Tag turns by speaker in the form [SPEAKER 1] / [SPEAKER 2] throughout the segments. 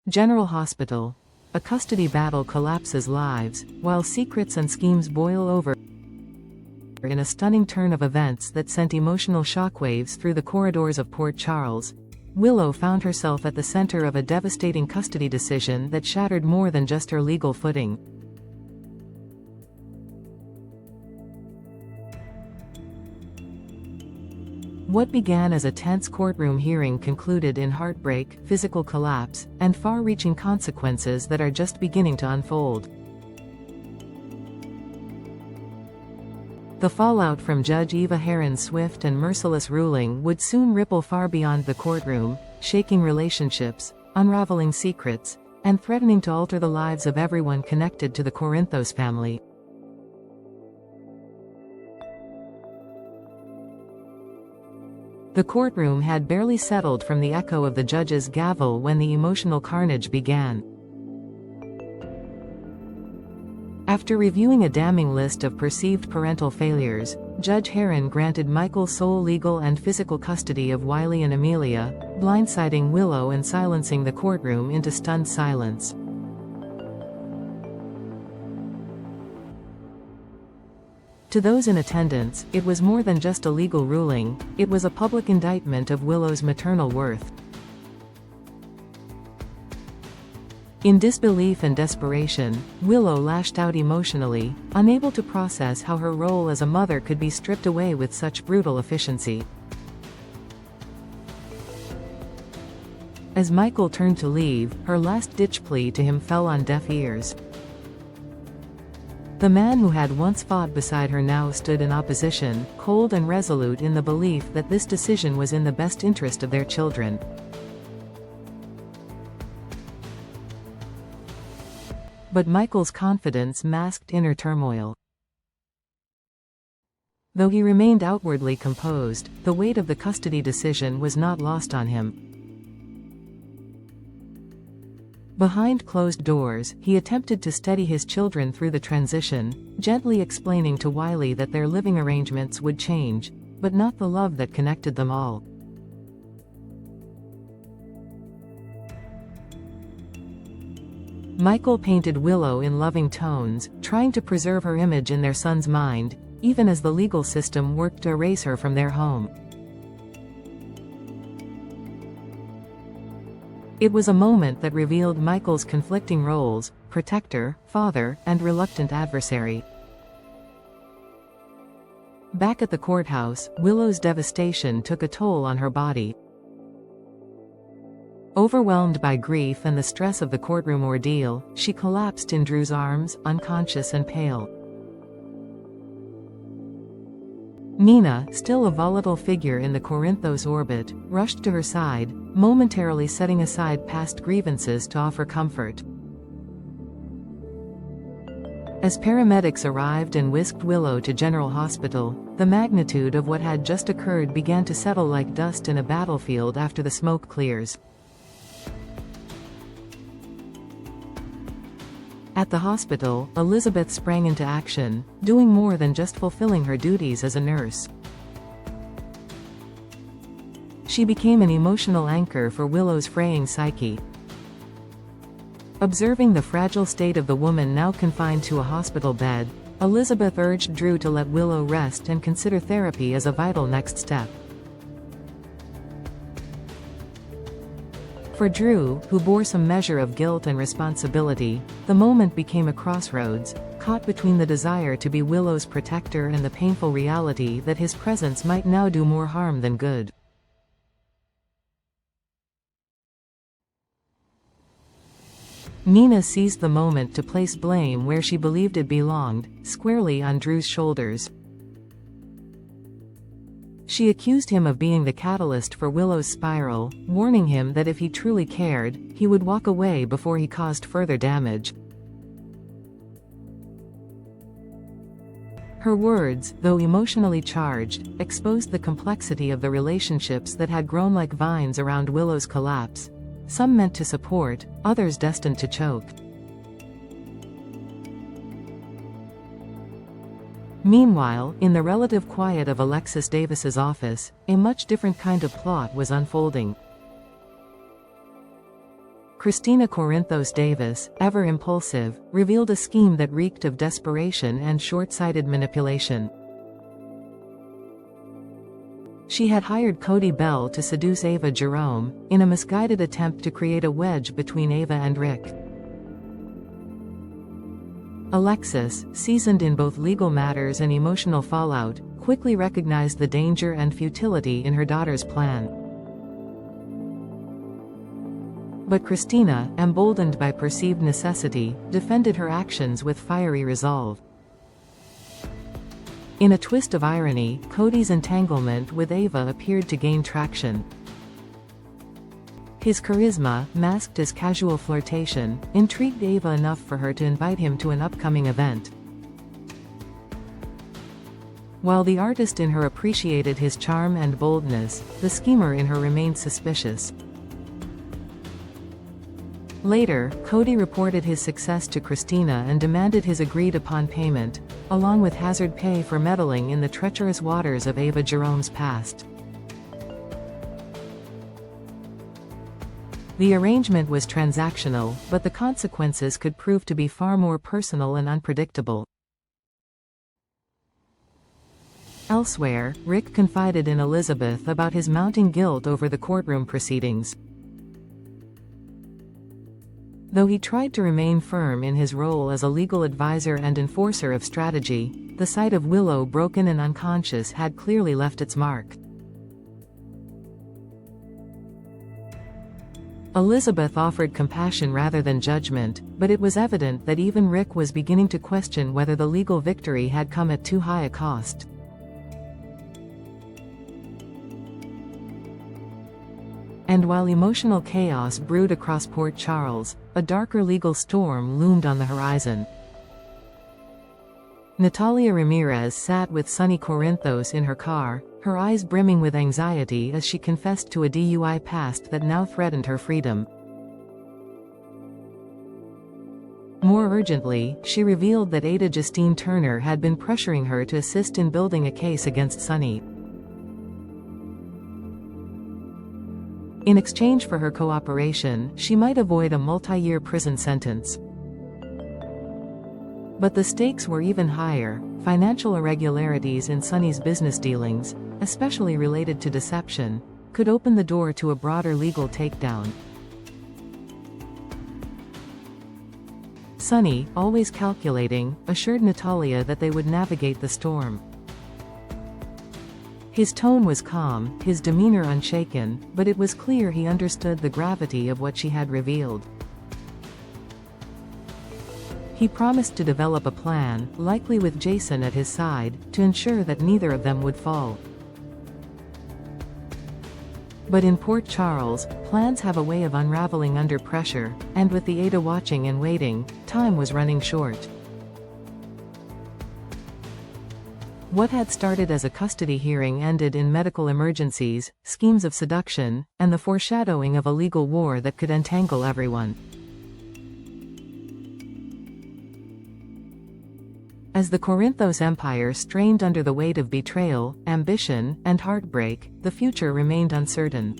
[SPEAKER 1] General Hospital. A custody battle collapses lives, while secrets and schemes boil over in a stunning turn of events that sent emotional shockwaves through the corridors of Port Charles. Willow found herself at the center of a devastating custody decision that shattered more than just her legal footing. What began as a tense courtroom hearing concluded in heartbreak, physical collapse, and far-reaching consequences that are just beginning to unfold. The fallout from Judge Eva Heron's swift and merciless ruling would soon ripple far beyond the courtroom, shaking relationships, unraveling secrets, and threatening to alter the lives of everyone connected to the Corinthos family. The courtroom had barely settled from the echo of the judge's gavel when the emotional carnage began. After reviewing a damning list of perceived parental failures, Judge Heron granted Michael sole legal and physical custody of Wiley and Amelia, blindsiding Willow and silencing the courtroom into stunned silence. To those in attendance, it was more than just a legal ruling, it was a public indictment of Willow's maternal worth. In disbelief and desperation, Willow lashed out emotionally, unable to process how her role as a mother could be stripped away with such brutal efficiency. As Michael turned to leave, her last-ditch plea to him fell on deaf ears. The man who had once fought beside her now stood in opposition, cold and resolute in the belief that this decision was in the best interest of their children. But Michael's confidence masked inner turmoil. Though he remained outwardly composed, the weight of the custody decision was not lost on him. Behind closed doors, he attempted to steady his children through the transition, gently explaining to Wiley that their living arrangements would change, but not the love that connected them all. Michael painted Willow in loving tones, trying to preserve her image in their son's mind, even as the legal system worked to erase her from their home. It was a moment that revealed Michael's conflicting roles: protector, father, and reluctant adversary. Back at the courthouse, Willow's devastation took a toll on her body. Overwhelmed by grief and the stress of the courtroom ordeal, she collapsed in Drew's arms, unconscious and pale. Nina, still a volatile figure in the Corinthos orbit, rushed to her side, momentarily setting aside past grievances to offer comfort. As paramedics arrived and whisked Willow to General Hospital, the magnitude of what had just occurred began to settle like dust in a battlefield after the smoke clears. At the hospital, Elizabeth sprang into action, doing more than just fulfilling her duties as a nurse. She became an emotional anchor for Willow's fraying psyche. Observing the fragile state of the woman now confined to a hospital bed, Elizabeth urged Drew to let Willow rest and consider therapy as a vital next step. For Drew, who bore some measure of guilt and responsibility, the moment became a crossroads, caught between the desire to be Willow's protector and the painful reality that his presence might now do more harm than good. Nina seized the moment to place blame where she believed it belonged, squarely on Drew's shoulders. She accused him of being the catalyst for Willow's spiral, warning him that if he truly cared, he would walk away before he caused further damage. Her words, though emotionally charged, exposed the complexity of the relationships that had grown like vines around Willow's collapse, some meant to support, others destined to choke. Meanwhile, in the relative quiet of Alexis Davis's office, a much different kind of plot was unfolding. Kristina Corinthos Davis, ever impulsive, revealed a scheme that reeked of desperation and short-sighted manipulation. She had hired Cody Bell to seduce Ava Jerome, in a misguided attempt to create a wedge between Ava and Rick. Alexis, seasoned in both legal matters and emotional fallout, quickly recognized the danger and futility in her daughter's plan. But Kristina, emboldened by perceived necessity, defended her actions with fiery resolve. In a twist of irony, Cody's entanglement with Ava appeared to gain traction. His charisma, masked as casual flirtation, intrigued Ava enough for her to invite him to an upcoming event. While the artist in her appreciated his charm and boldness, the schemer in her remained suspicious. Later, Cody reported his success to Kristina and demanded his agreed-upon payment, along with hazard pay for meddling in the treacherous waters of Ava Jerome's past. The arrangement was transactional, but the consequences could prove to be far more personal and unpredictable. Elsewhere, Rick confided in Elizabeth about his mounting guilt over the courtroom proceedings. Though he tried to remain firm in his role as a legal advisor and enforcer of strategy, the sight of Willow broken and unconscious had clearly left its mark. Elizabeth offered compassion rather than judgment, but it was evident that even Rick was beginning to question whether the legal victory had come at too high a cost. And while emotional chaos brewed across Port Charles, a darker legal storm loomed on the horizon. Natalia Ramirez sat with Sonny Corinthos in her car, her eyes brimming with anxiety as she confessed to a DUI past that now threatened her freedom. More urgently, she revealed that Ada Justine Turner had been pressuring her to assist in building a case against Sonny. In exchange for her cooperation, she might avoid a multi-year prison sentence. But the stakes were even higher. Financial irregularities in Sonny's business dealings, especially related to deception, could open the door to a broader legal takedown. Sonny, always calculating, assured Natalia that they would navigate the storm. His tone was calm, his demeanor unshaken, but it was clear he understood the gravity of what she had revealed. He promised to develop a plan, likely with Jason at his side, to ensure that neither of them would fall. But in Port Charles, plans have a way of unraveling under pressure, and with the Ada watching and waiting, time was running short. What had started as a custody hearing ended in medical emergencies, schemes of seduction, and the foreshadowing of a legal war that could entangle everyone. As the Corinthos empire strained under the weight of betrayal, ambition, and heartbreak, the future remained uncertain.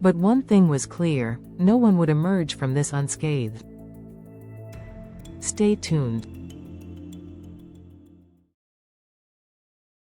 [SPEAKER 1] But one thing was clear: no one would emerge from this unscathed. Stay tuned.